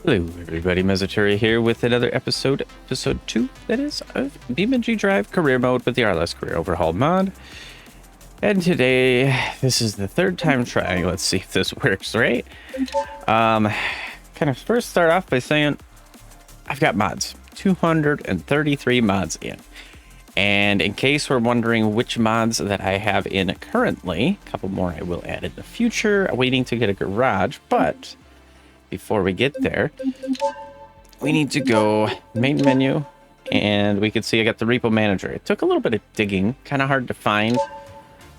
Hello everybody, Mezaturi here with another episode 2, that is, of BeamNG Drive Career Mode with the RLS Career Overhaul mod. And today, this is the third time trying. Let's see if this works, right? Kind of first start off by saying, I've got mods, 233 mods in. And in case we're wondering which mods that I have in currently, a couple more I will add in the future, waiting to get a garage, but before we get there, we need to go main menu, and we can see I got the repo manager. It took a little bit of digging, kind of hard to find,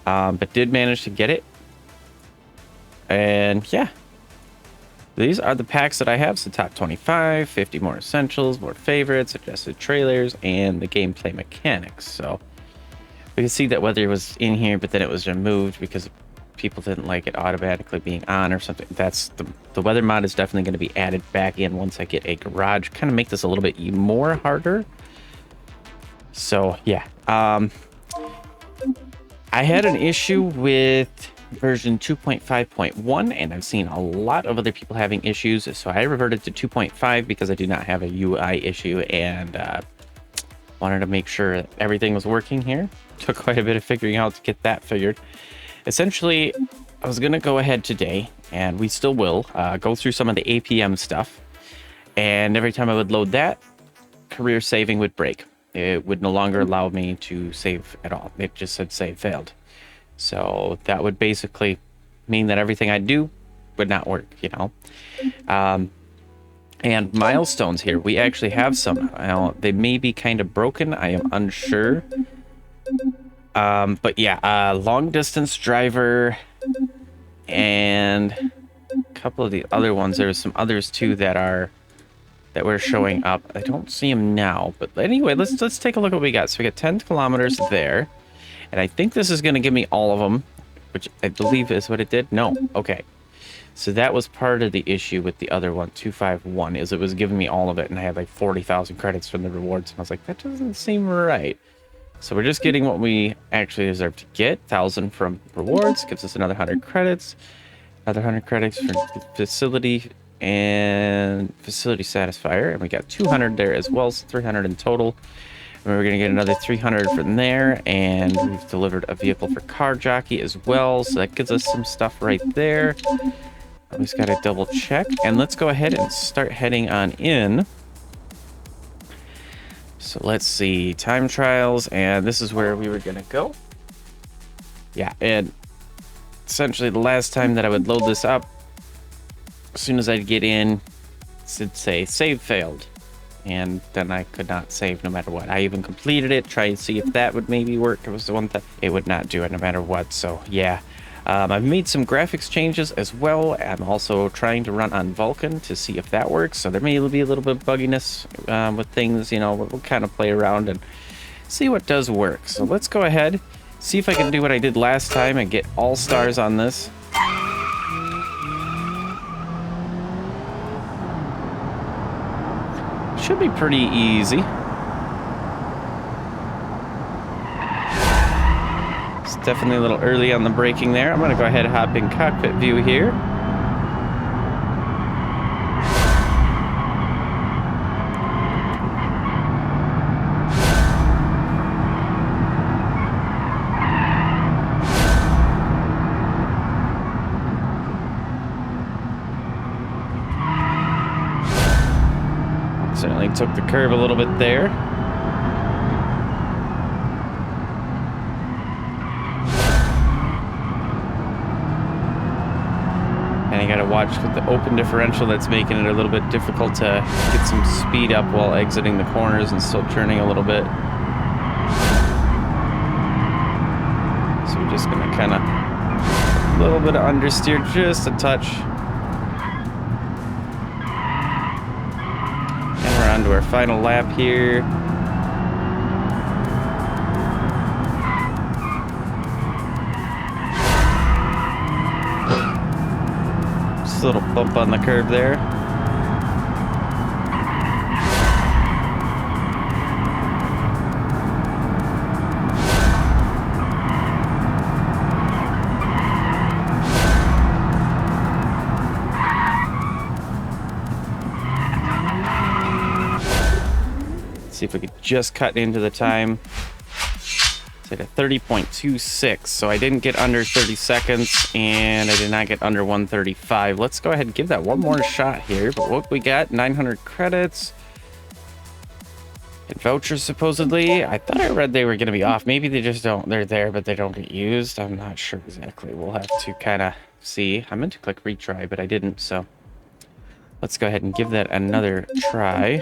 but did manage to get it. And yeah, these are the packs that I have. So top 25, 50 more essentials, more favorites, adjusted trailers, and the gameplay mechanics. So we can see that weather was in here, but then it was removed because people didn't like it automatically being on or something. That's the weather mod is definitely going to be added back in once I get a garage. Kind of make this a little bit more harder. So yeah, I had an issue with version 2.5.1, and I've seen a lot of other people having issues, so I reverted to 2.5 because I do not have a UI issue, and wanted to make sure everything was working here. Took quite a bit of figuring out to get that figured. Essentially, I was going to go ahead today, and we still will, go through some of the APM stuff. And every time I would load that, career saving would break. It would no longer allow me to save at all. It just said save failed. So that would basically mean that everything I do would not work, you know. And milestones here, we actually have some. They may be kind of broken. I am unsure. But yeah, long distance driver and a couple of the other ones. There's some others too that were showing up. I don't see them now, but anyway, let's take a look at what we got. So we got 10 kilometers there, and I think this is going to give me all of them, which I believe is what it did. No, okay. So that was part of the issue with the other one, 251, is it was giving me all of it, and I had like 40,000 credits from the rewards, and I was like, that doesn't seem right. So we're just getting what we actually deserve to get. 1,000 from rewards gives us another 100 credits. Another 100 credits for facility and facility satisfier. And we got 200 there as well, so 300 in total. And we're going to get another 300 from there. And we've delivered a vehicle for car jockey as well. So that gives us some stuff right there. I just got to double check. And let's go ahead and start heading on in. So let's see, time trials, and this is where we were gonna go. Yeah, and essentially the last time that I would load this up, as soon as I'd get in, it'd say save failed, and then I could not save no matter what. I even completed it, tried to see if that would maybe work. It was the one that it would not do it no matter what. So yeah, I've made some graphics changes as well. I'm also trying to run on Vulkan to see if that works. So there may be a little bit of bugginess with things, you know. We'll kind of play around and see what does work. So let's go ahead, see if I can do what I did last time and get all stars on this. Should be pretty easy. Definitely a little early on the braking there. I'm going to go ahead and hop in cockpit view here. Certainly took the curve a little bit there. And I gotta watch with the open differential, that's making it a little bit difficult to get some speed up while exiting the corners and still turning a little bit. So we're just gonna kind of a little bit of understeer, just a touch. And we're on to our final lap here. A little bump on the curve there. See if we could just cut into the time. It's at a 30.26, so I didn't get under 30 seconds, and I did not get under 135. Let's go ahead and give that one more shot here. But what we got, 900 credits. And vouchers, supposedly. I thought I read they were going to be off. Maybe they just don't. They're there, but they don't get used. I'm not sure exactly. We'll have to kind of see. I meant to click retry, but I didn't, so let's go ahead and give that another try.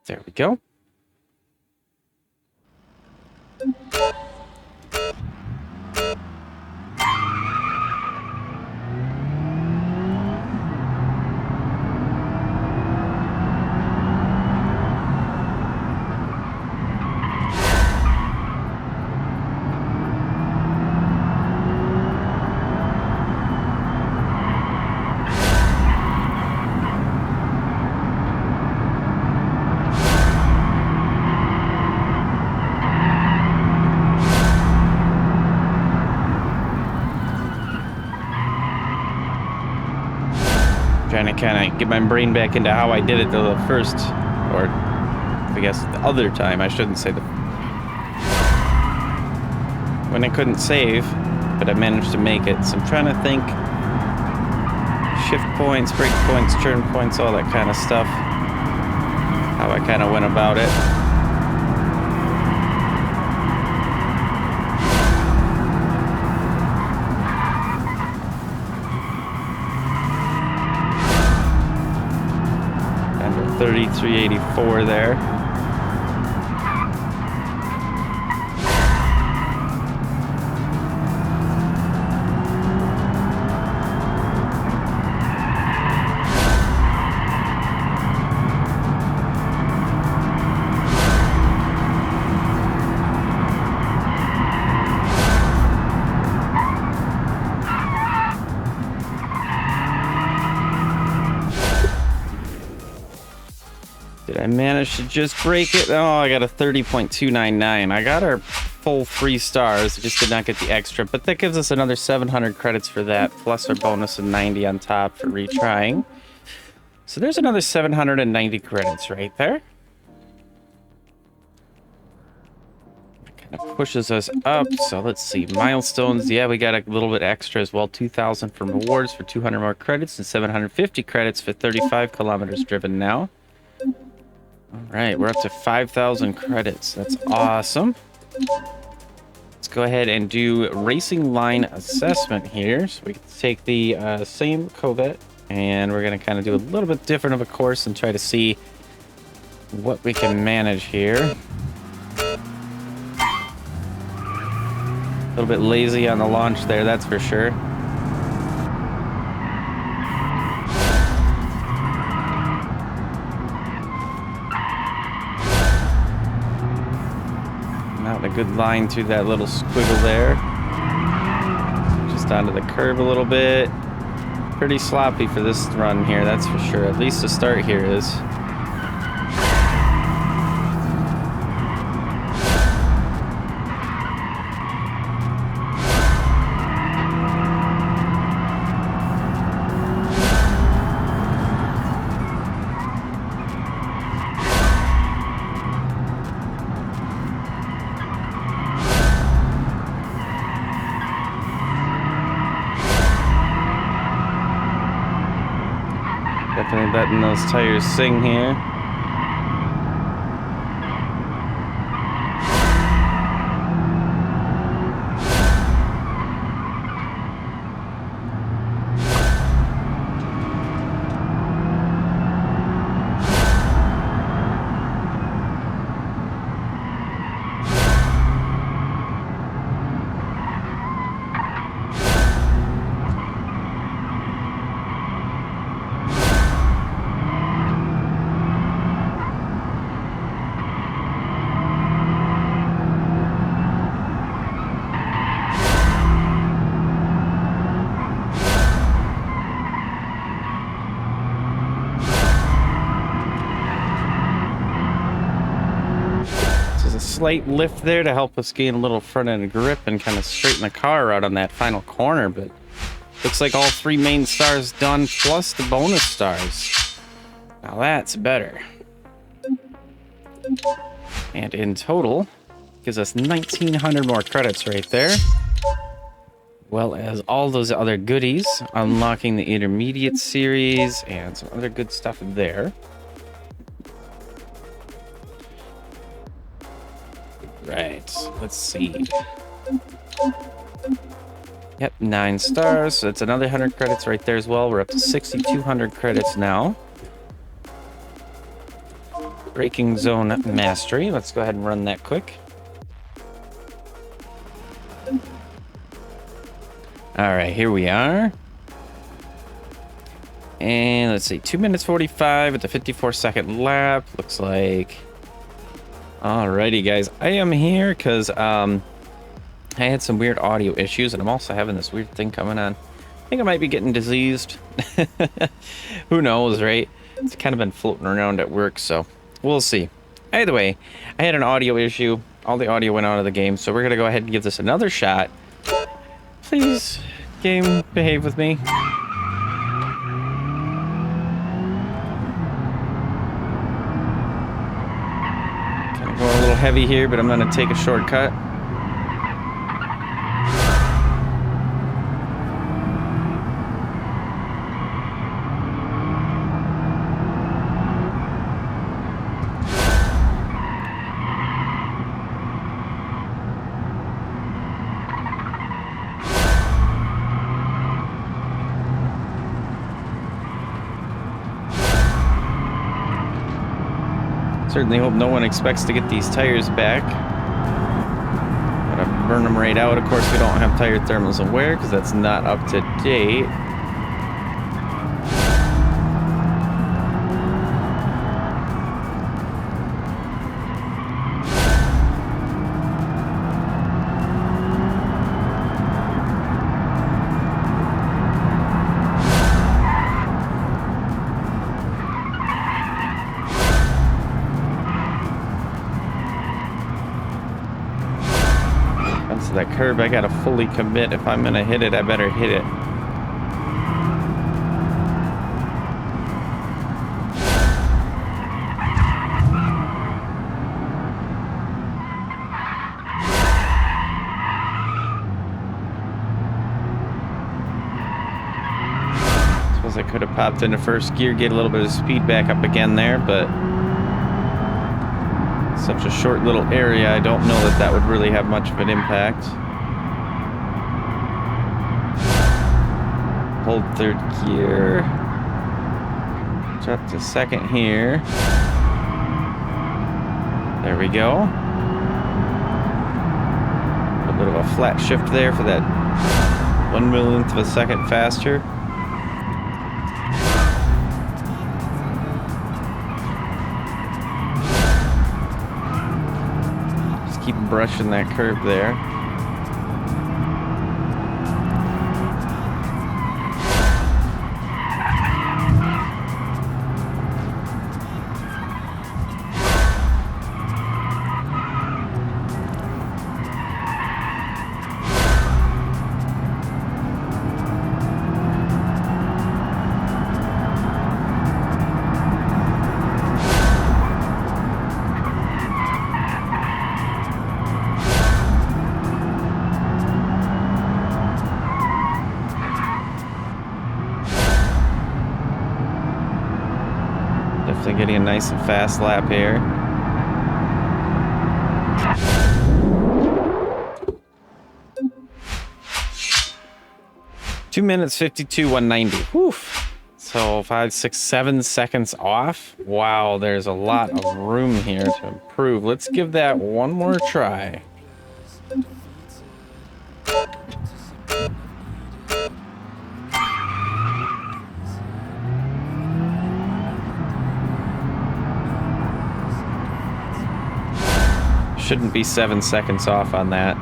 There we go. Trying to kind of get my brain back into how I did it the first, or I guess the other time. I shouldn't say when I couldn't save, but I managed to make it. So I'm trying to think. Shift points, break points, turn points, all that kind of stuff. How I kind of went about it. Under 3384 there. Did I manage to just break it? Oh, I got a 30.299. I got our full 3 stars. I just did not get the extra, but that gives us another 700 credits for that, plus our bonus of 90 on top for retrying. So there's another 790 credits right there. That kind of pushes us up. So let's see. Milestones. Yeah, we got a little bit extra as well. 2,000 for rewards for 200 more credits and 750 credits for 35 kilometers driven now. All right, we're up to 5,000 credits. That's awesome. Let's go ahead and do racing line assessment here. So we can take the same Corvette, and we're going to kind of do a little bit different of a course and try to see what we can manage here. A little bit lazy on the launch there, that's for sure. Out a good line through that little squiggle there. Just onto the curb a little bit. Pretty sloppy for this run here, that's for sure. At least the start here is. Definitely letting those tires sing here. Slight lift there to help us gain a little front end grip and kind of straighten the car out on that final corner, but looks like all 3 main stars done plus the bonus stars. Now that's better. And in total, gives us 1,900 more credits right there. Well as all those other goodies, unlocking the intermediate series and some other good stuff there. Right, let's see. Yep, 9 stars, so that's another 100 credits right there as well. We're up to 6,200 credits now. Braking Zone Mastery, let's go ahead and run that quick. Alright, here we are. And let's see, 2 minutes 45 at the 54-second lap. Looks like... Alrighty, guys. I am here because I had some weird audio issues, and I'm also having this weird thing coming on. I think I might be getting diseased. Who knows, right? It's kind of been floating around at work, so we'll see. Either way, I had an audio issue. All the audio went out of the game, so we're going to go ahead and give this another shot. Please, game, behave with me. Kind of going a little heavy here, but I'm going to take a shortcut. Certainly hope no one expects to get these tires back. Gotta burn them right out. Of course, we don't have tire thermals and wear because that's not up to date. That curb, I gotta fully commit. If I'm gonna hit it, I better hit it. Suppose I could have popped into first gear, get a little bit of speed back up again there, but such a short little area, I don't know that that would really have much of an impact. Hold third gear. Drop to second here. There we go. A little bit of a flat shift there for that 1/1,000,000th of a second faster. Keep brushing that curb there. Getting a nice and fast lap here. Two minutes 52, 190. Whew. So 5, 6, 7 seconds off. Wow, there's a lot of room here to improve. Let's give that one more try. Shouldn't be 7 seconds off on that.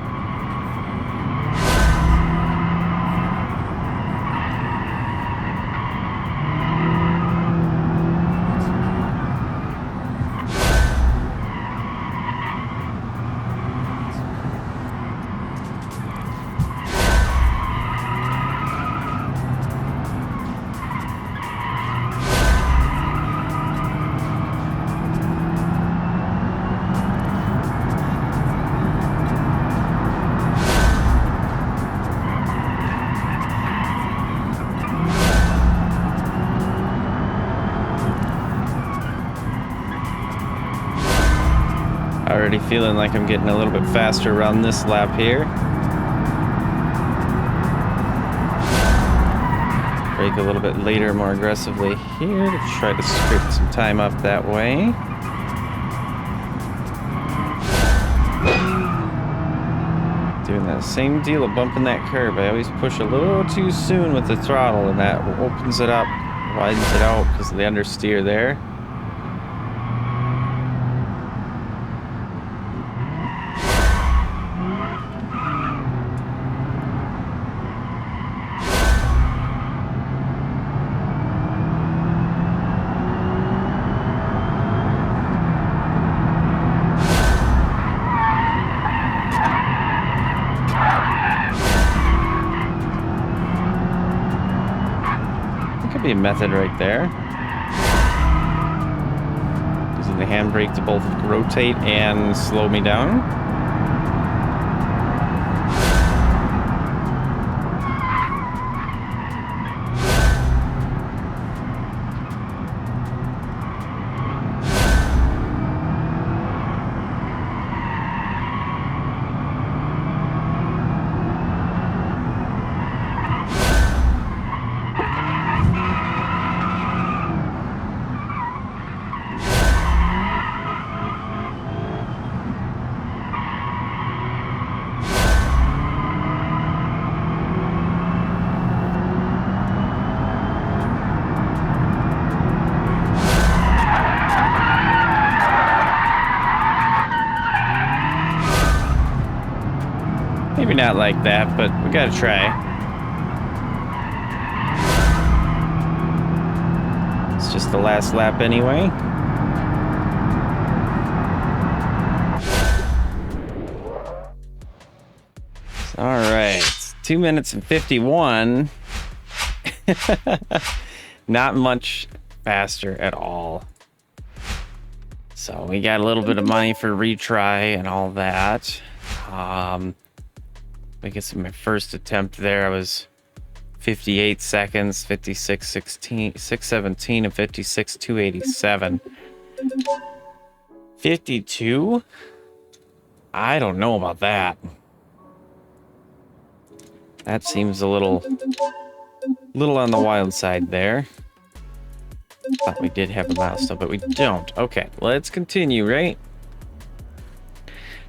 Already feeling like I'm getting a little bit faster around this lap here. Brake a little bit later, more aggressively here to try to scrape some time up that way. Doing that same deal of bumping that curb. I always push a little too soon with the throttle, and that opens it up, widens it out because of the understeer there. Be a method right there. Using the handbrake to both rotate and slow me down. Maybe not like that, but we gotta try. It's just the last lap anyway. All right, 2 minutes and 51. Not much faster at all. So we got a little bit of money for retry and all that. I guess in my first attempt there, I was 58 seconds, 617, and 287. 52? I don't know about that. That seems a little on the wild side there. Thought we did have a milestone, but we don't. Okay, let's continue, right?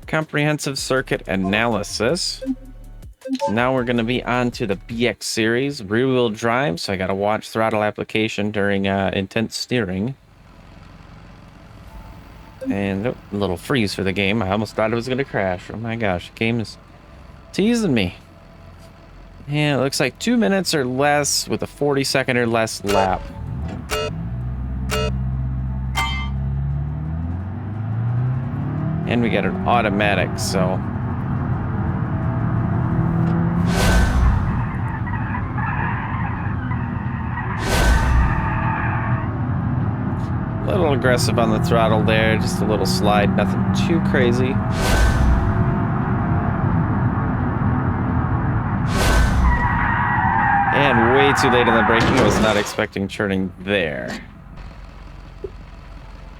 Comprehensive circuit analysis. Now we're going to be on to the BX series, rear-wheel drive, so I got to watch throttle application during intense steering. And a little freeze for the game. I almost thought it was going to crash. Oh my gosh, the game is teasing me. Yeah, it looks like 2 minutes or less with a 40-second or less lap. And we got an automatic, so... a little aggressive on the throttle there, just a little slide, nothing too crazy. And way too late on the braking, I was not expecting turning there.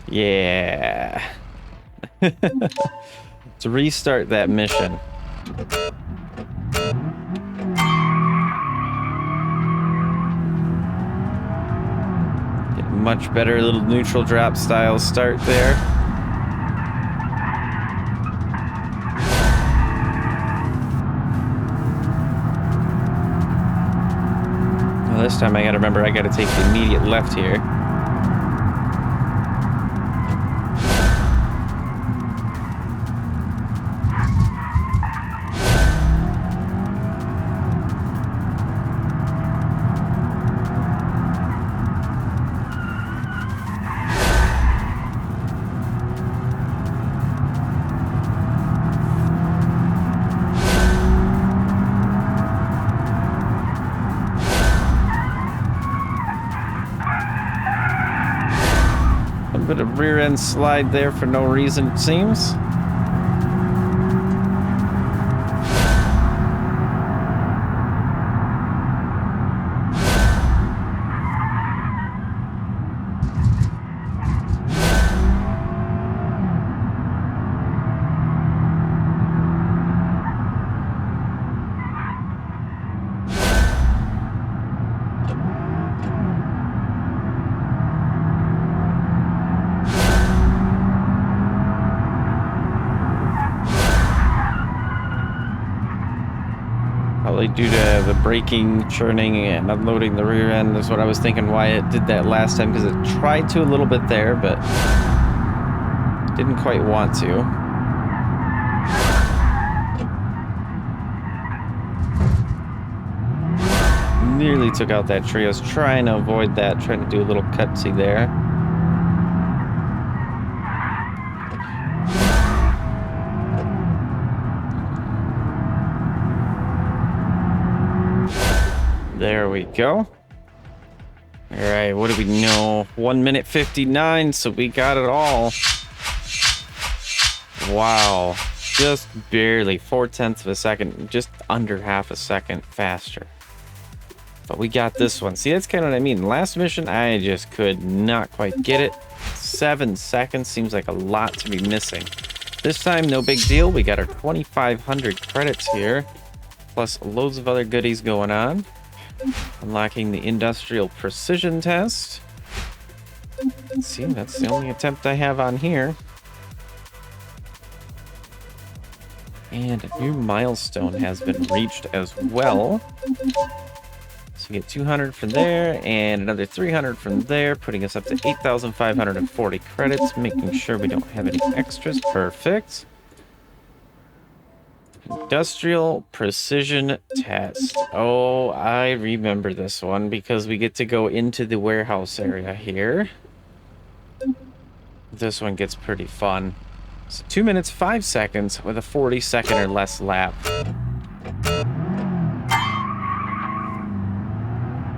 Yeah. To restart that mission. Much better little neutral drop style start there. Well, this time I gotta remember I gotta take the immediate left here. Bit of rear end slide there for no reason, it seems. due to the braking, churning, and unloading the rear end is what I was thinking why it did that last time, because it tried to a little bit there, but didn't quite want to. Nearly took out that tree. I was trying to avoid that, trying to do a little cutsy there. There we go. All right, what do we know? 1 minute 59, so we got it all. Wow, just barely 0.4 of a second, just under half a second faster. But we got this one. See, that's kind of what I mean. Last mission, I just could not quite get it. 7 seconds seems like a lot to be missing. This time, no big deal. We got our 2,500 credits here, plus loads of other goodies going on. Unlocking the industrial precision test. Let's see, that's the only attempt I have on here. And a new milestone has been reached as well. So we get 200 from there and another 300 from there, putting us up to 8,540 credits, making sure we don't have any extras. Perfect. Industrial precision test. Oh, I remember this one because we get to go into the warehouse area here. This one gets pretty fun. So 2 minutes, 5 seconds with a 40-second or less lap.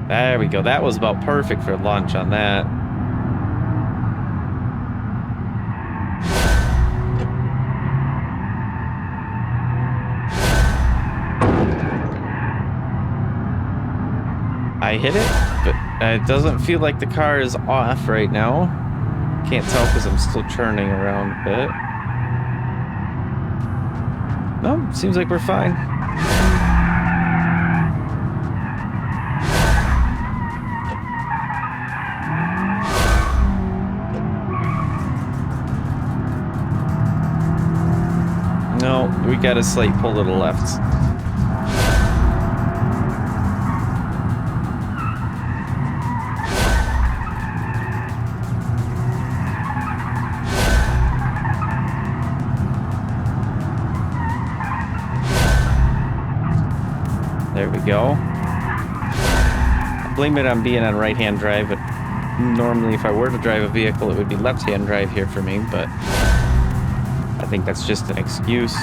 There we go. That was about perfect for launch on that. I hit it, but it doesn't feel like the car is off right now. Can't tell because I'm still churning around a bit. No, seems like we're fine. No, we got a slight pull to the left. There we go. I blame it on being on right-hand drive, but normally if I were to drive a vehicle, it would be left-hand drive here for me, but I think that's just an excuse.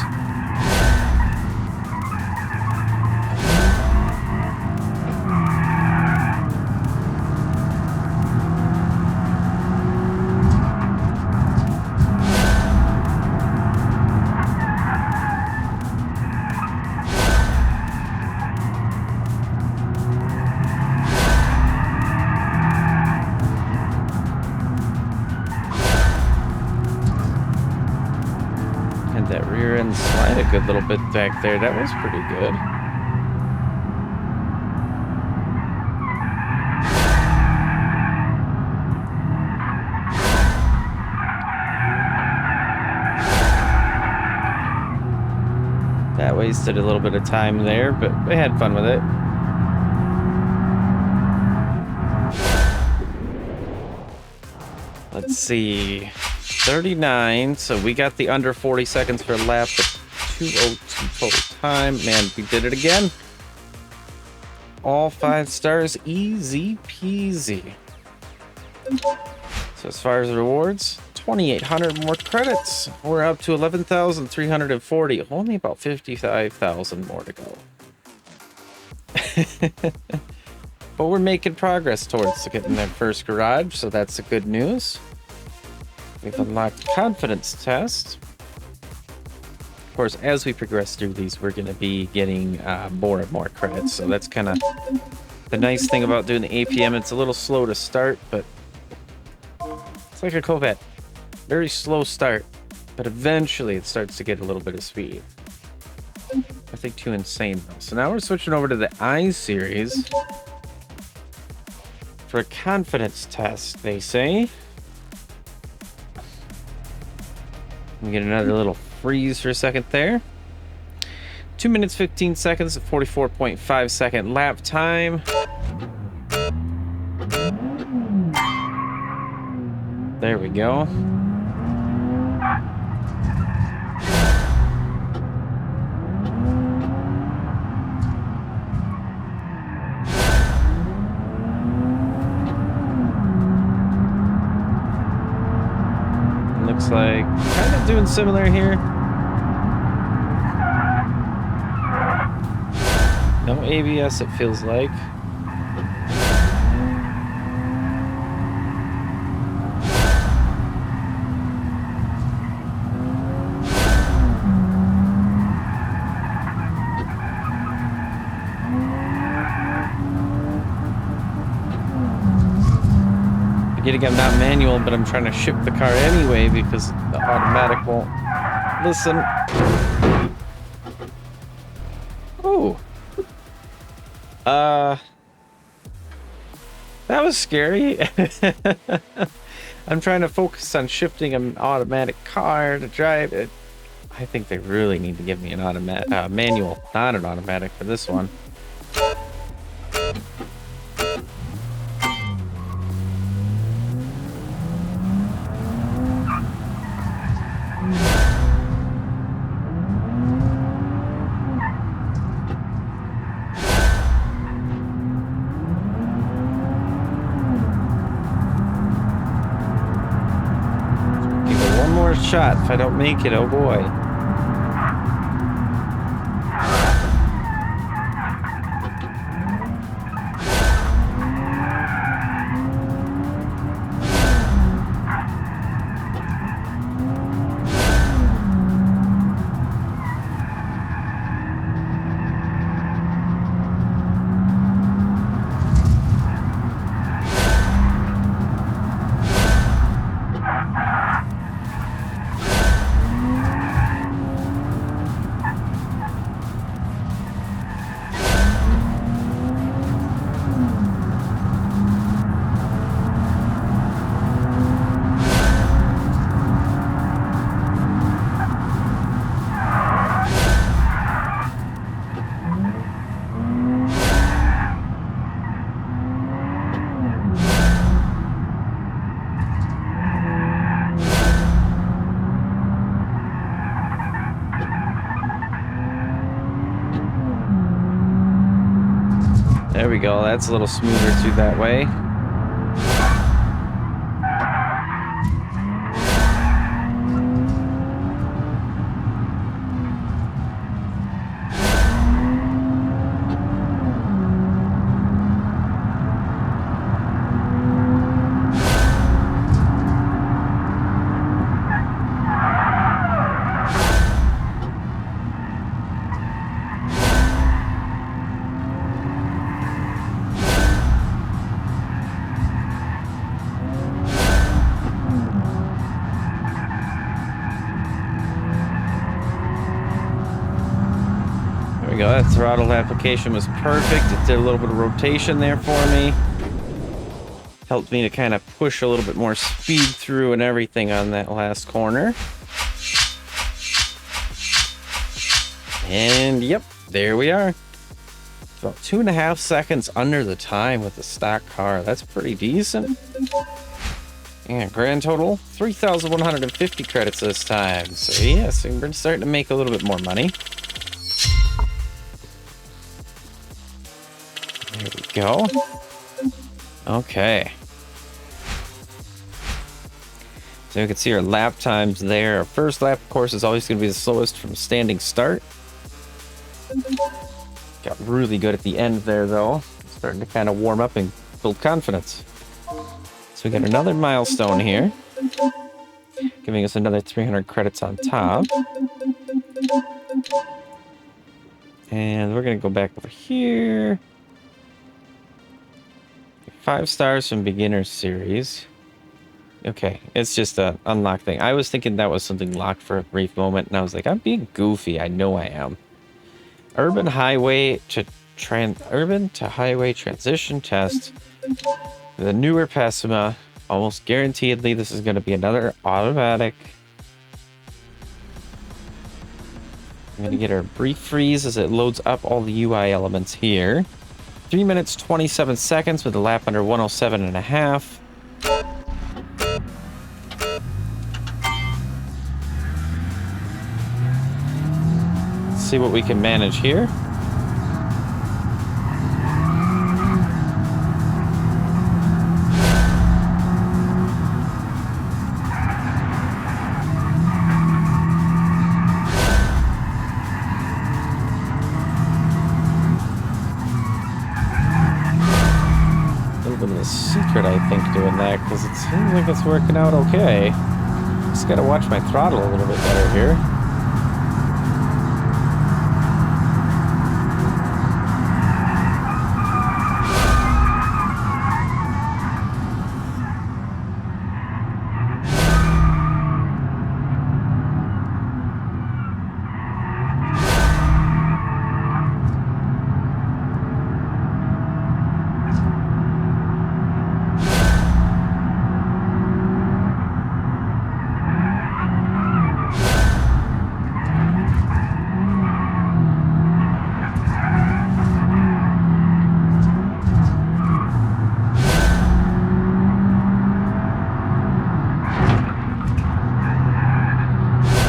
That rear end slide a good little bit back there. That was pretty good. That wasted a little bit of time there, but we had fun with it. Let's see. 39, so we got the under 40 seconds per lap, but 2:02 total time. Man, we did it again. All 5 stars, easy peasy. So as far as rewards, 2,800 more credits. We're up to 11,340. Only about 55,000 more to go. But we're making progress towards getting that first garage, so that's the good news. We've unlocked confidence test. Of course, as we progress through these, we're going to be getting more and more credits. So that's kind of the nice thing about doing the APM. It's a little slow to start, but it's like a Corvette. Very slow start, but eventually it starts to get a little bit of speed. Nothing too insane though. So now we're switching over to the I series for a confidence test, they say. We get another little freeze for a second there. 2 minutes 15 seconds, 44.5 second lap time. There we go. Looks like kind of doing similar here. No ABS, it feels like. Forgetting I'm not manual, but I'm trying to ship the car anyway because the automatic won't listen. Ooh. That was scary. I'm trying to focus on shifting an automatic car to drive it. I think they really need to give me an automatic, manual, not an automatic for this one. Shot if I don't make it, oh boy. There we go, that's a little smoother too that way. There we go, that throttle application was perfect. It did a little bit of rotation there for me. Helped me to kind of push a little bit more speed through and everything on that last corner. And yep, there we are. About 2.5 seconds under the time with the stock car. That's pretty decent. And grand total, 3,150 credits this time. So yes, we're starting to make a little bit more money. There we go. Okay. So you can see our lap times there. Our first lap, of course, is always going to be the slowest from standing start. Got really good at the end there, though. Starting to kind of warm up and build confidence. So we got another milestone here, giving us another 300 credits on top. And we're going to go back over here. 5 stars from beginner series. Okay, it's just a unlock thing. I was thinking that was something locked for a brief moment, and I was like, I'm being goofy. I know I am. Urban highway to highway transition test. The newer Pessima. Almost guaranteedly, this is going to be another automatic. I'm gonna get our brief freeze as it loads up all the UI elements here. 3 minutes 27 seconds with a lap under 107.5. Let's see what we can manage here. Secret, I think, doing that, because it seems like it's working out okay. Just gotta watch my throttle a little bit better here.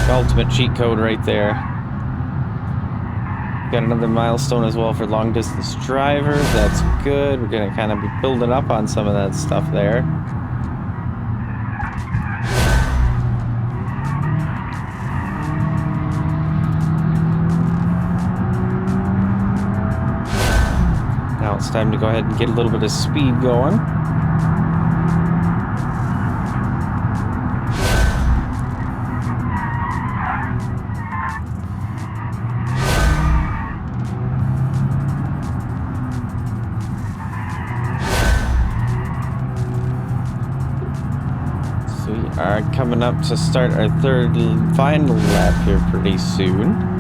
Ultimate cheat code right there. Got another milestone as well for long distance drivers. That's good. We're gonna kind of be building up on some of that stuff there. Now it's time to go ahead and get a little bit of speed going. Are coming up to start our third and final lap here pretty soon.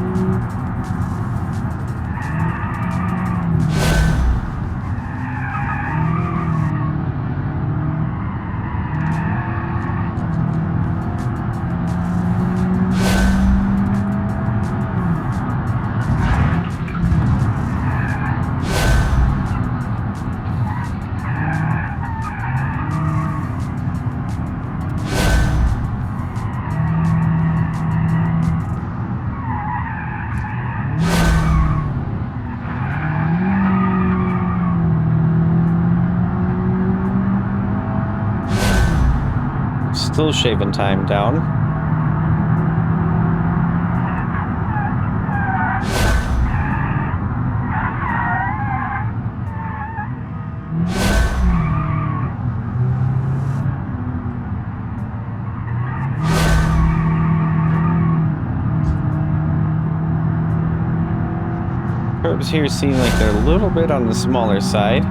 Still shaving time down. Curbs here seem like they're a little bit on the smaller side.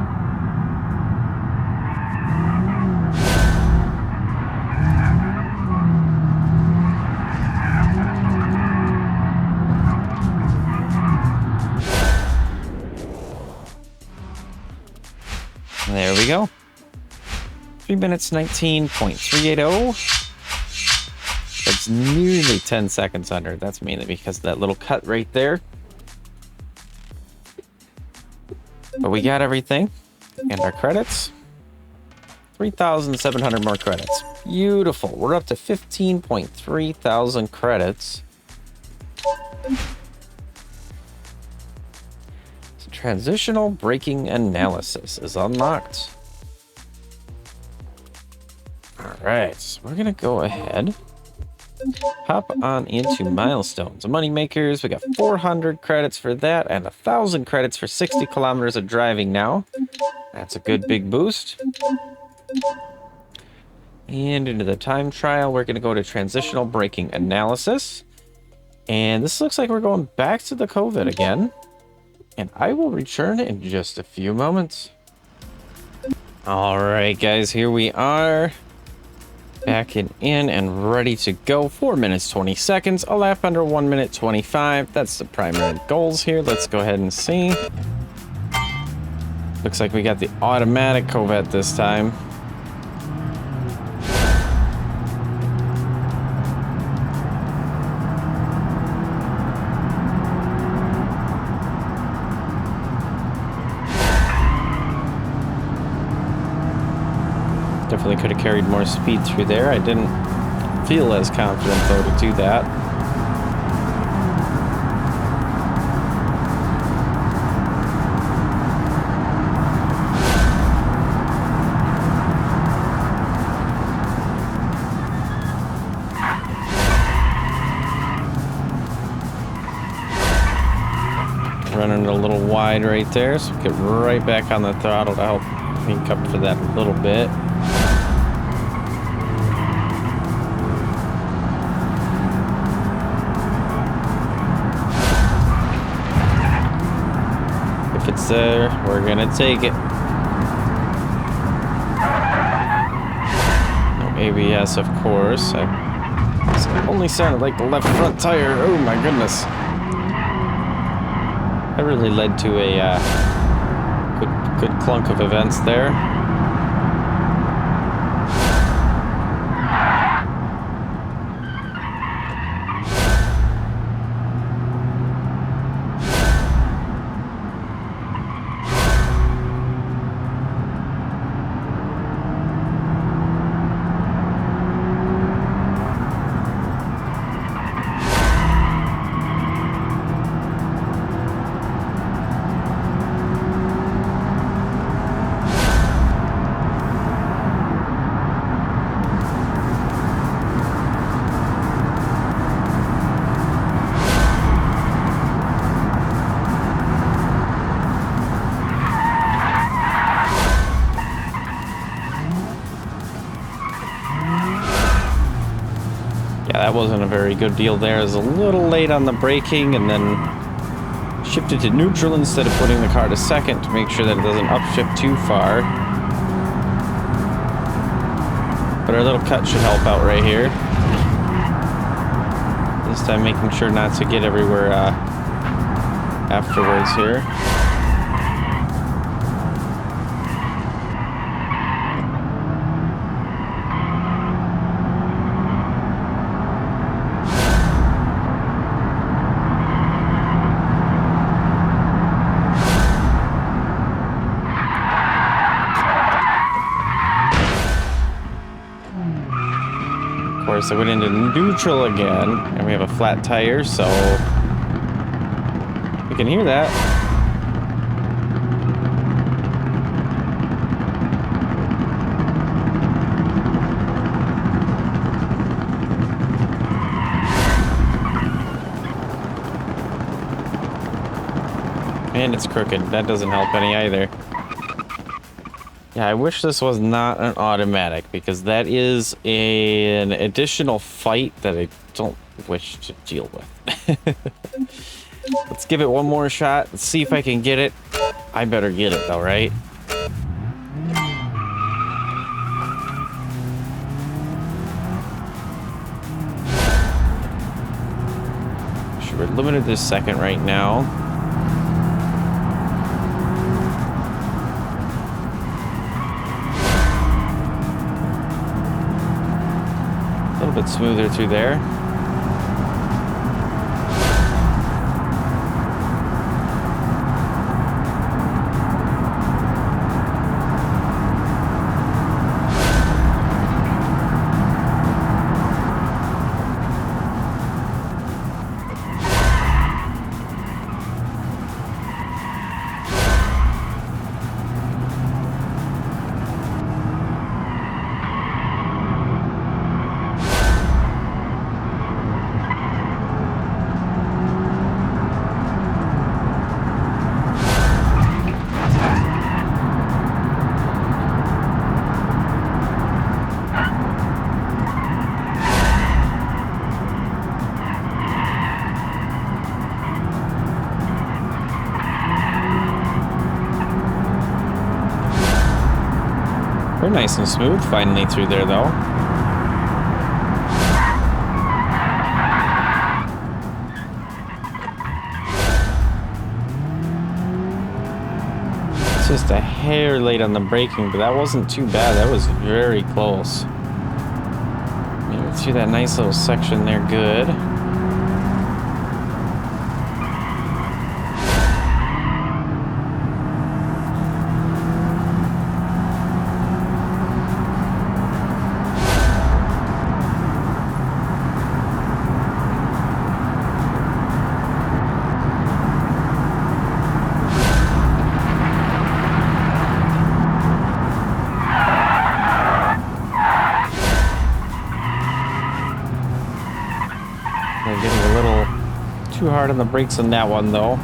There we go. 3 minutes 19.380. That's nearly 10 seconds under. That's mainly because of that little cut right there. But we got everything. And our credits. 3,700 more credits. Beautiful. We're up to 15.3 thousand credits. Transitional braking analysis is unlocked. All right, so we're gonna go ahead, hop on into milestones, money makers. We got 400 credits for that and 1,000 credits for 60 kilometers of driving now. That's a good big boost. And into the time trial, we're gonna go to transitional braking analysis. And this looks like we're going back to the COVID again. And I will return in just a few moments. All right, guys, here we are. Back in and ready to go. 4 minutes, 20 seconds. A lap under 1 minute, 25. That's the primary goals here. Let's go ahead and see. Looks like we got the automatic Covette this time. Definitely could have carried more speed through there. I didn't feel as confident though to do that. Running a little wide right there, so get right back on the throttle to help make up for that a little bit. If it's there, we're gonna take it. No ABS, of course. It only sounded like the left front tire. Oh my goodness. That really led to a good clunk of events there. That wasn't a very good deal there. I was a little late on the braking and then shifted to neutral instead of putting the car to second to make sure that it doesn't upshift too far. But our little cut should help out right here. This time making sure not to get everywhere afterwards here. So I went into neutral again, and we have a flat tire, so we can hear that. And it's crooked. That doesn't help any either. Yeah, I wish this was not an automatic, because that is an additional fight that I don't wish to deal with. Let's give it one more shot and see if I can get it. I better get it though, right? Sure, we're limited to second right now. A little bit smoother through there. We're nice and smooth finally through there though. It's just a hair late on the braking, but that wasn't too bad. That was very close. Made it through that nice little section there good. too hard on the brakes on that one, though.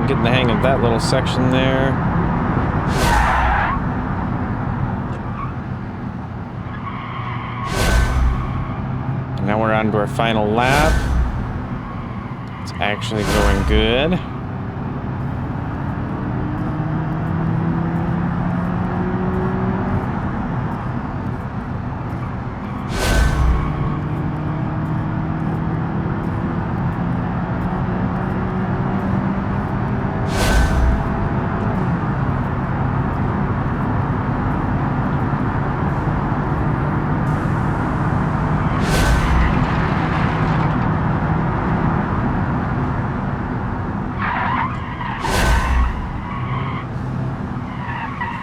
Getting the hang of that little section there. And now we're on to our final lap. It's actually going good.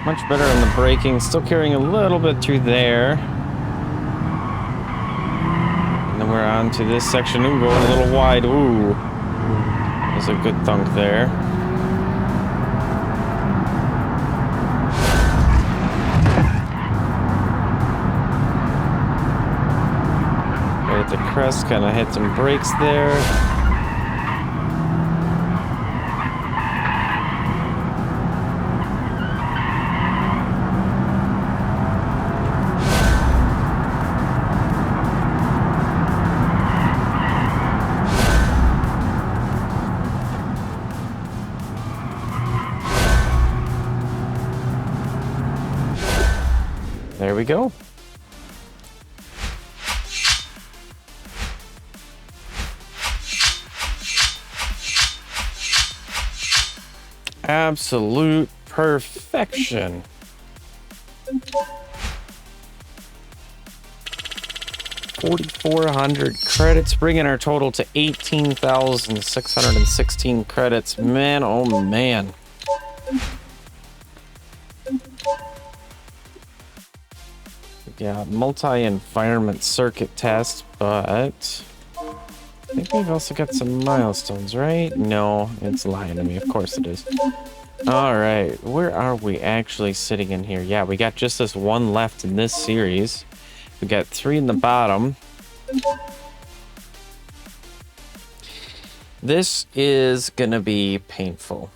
Much better on the braking, still carrying a little bit through there. And then we're on to this section. Ooh, going a little wide. Ooh, there's a good thunk there. Right at the crest, kind of hit some brakes there. There we go. Absolute perfection. 4,400 credits, bringing our total to 18,616 credits. Man, oh man. Yeah, multi-environment circuit test, but I think we've also got some milestones, right? No, it's lying to me. Of course it is. All right, where are we actually sitting in here? Yeah, we got just this one left in this series. We got 3 in the bottom. This is gonna be painful.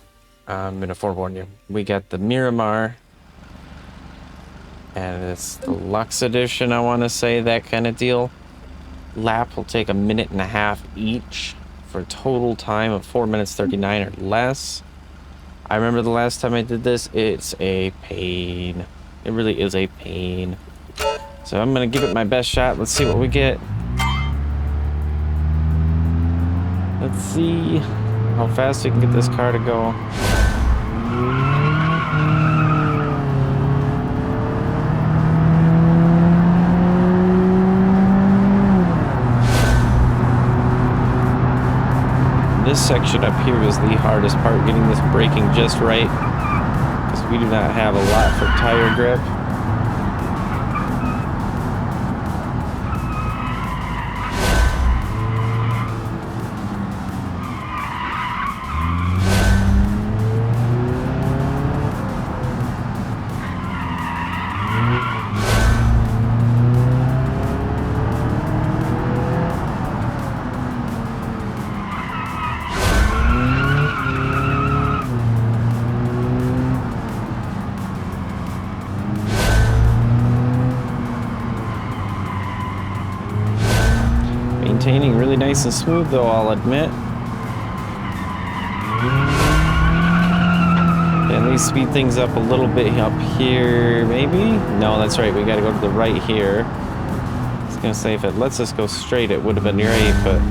I'm gonna forewarn you. We got the Miramar. And it's the Lux Edition, I want to say, that kind of deal. Lap will take 1.5 minutes each for a total time of 4 minutes 39 or less. I remember the last time I did this, it's a pain. It really is a pain. So I'm going to give it my best shot. Let's see what we get. Let's see how fast we can get this car to go. This section up here is the hardest part, getting this braking just right, because we do not have a lot for tire grip. Maintaining really nice and smooth though, I'll admit. At least speed things up a little bit up here, maybe? No, that's right, we gotta go to the right here. I was gonna say if it lets us go straight it would have been great, but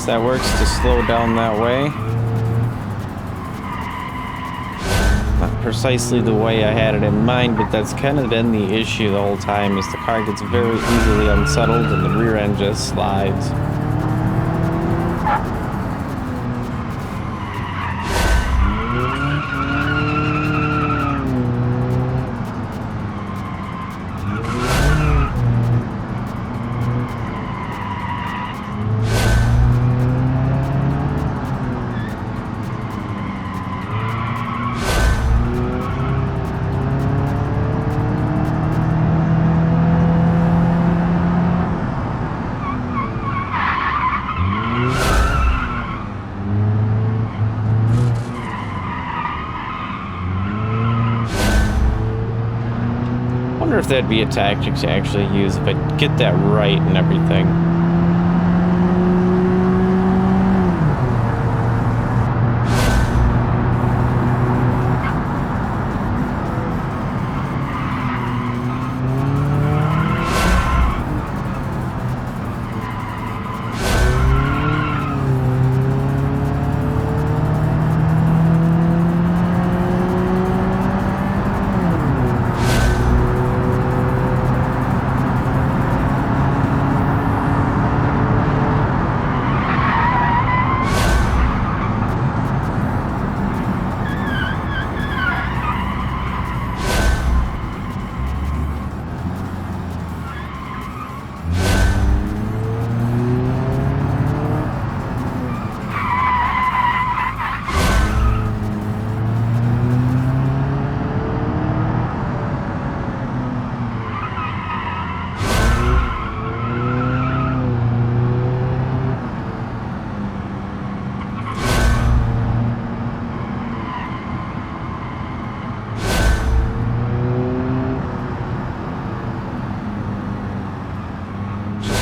guess that works to slow down that way. Not precisely the way I had it in mind, but that's kind of been the issue the whole time, is the car gets very easily unsettled and the rear end just slides. I wonder if that'd be a tactic to actually use if I get that right and everything.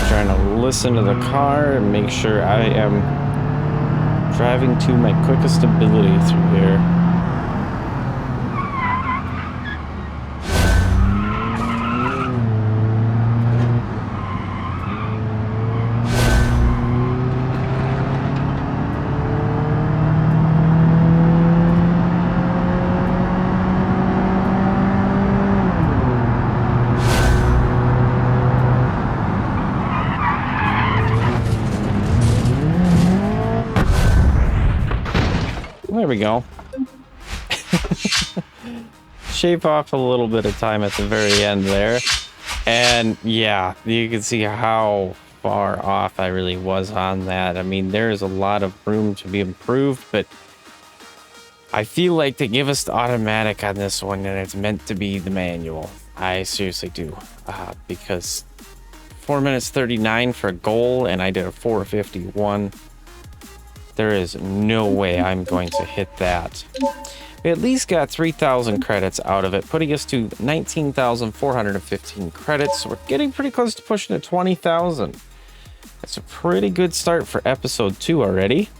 Trying to listen to the car and make sure I am driving to my quickest ability through here. There we go. Shave off a little bit of time at the very end there. And yeah, you can see how far off I really was on that. I mean, there is a lot of room to be improved, but I feel like they give us the automatic on this one and it's meant to be the manual. I seriously do. Because 4 minutes 39 for a goal and I did a 4:51. There is no way I'm going to hit that. We at least got 3,000 credits out of it, putting us to 19,415 credits. So we're getting pretty close to pushing to 20,000. That's a pretty good start for episode 2 already.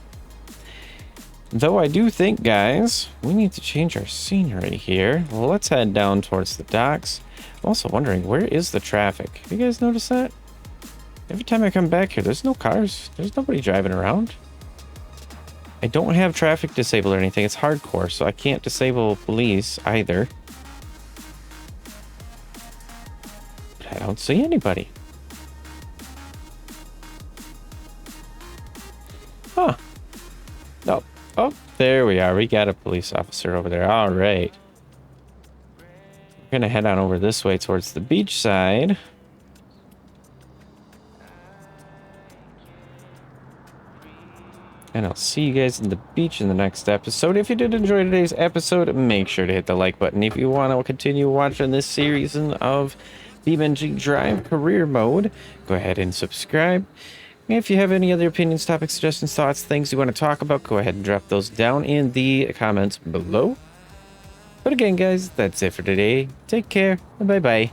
Though I do think, guys, we need to change our scenery here. Well, let's head down towards the docks. I'm also wondering, where is the traffic? Have you guys noticed that? Every time I come back here, there's no cars. There's nobody driving around. I don't have traffic disabled or anything. It's hardcore, so I can't disable police either. But I don't see anybody. Huh. No. Oh, there we are. We got a police officer over there. All right. We're going to head on over this way towards the beach side. And I'll see you guys in the beach in the next episode. If you did enjoy today's episode, make sure to hit the like button. If you want to continue watching this series of BeamNG Drive Career Mode, go ahead and subscribe. If you have any other opinions, topics, suggestions, thoughts, things you want to talk about, go ahead and drop those down in the comments below. But again, guys, that's it for today. Take care, and bye-bye.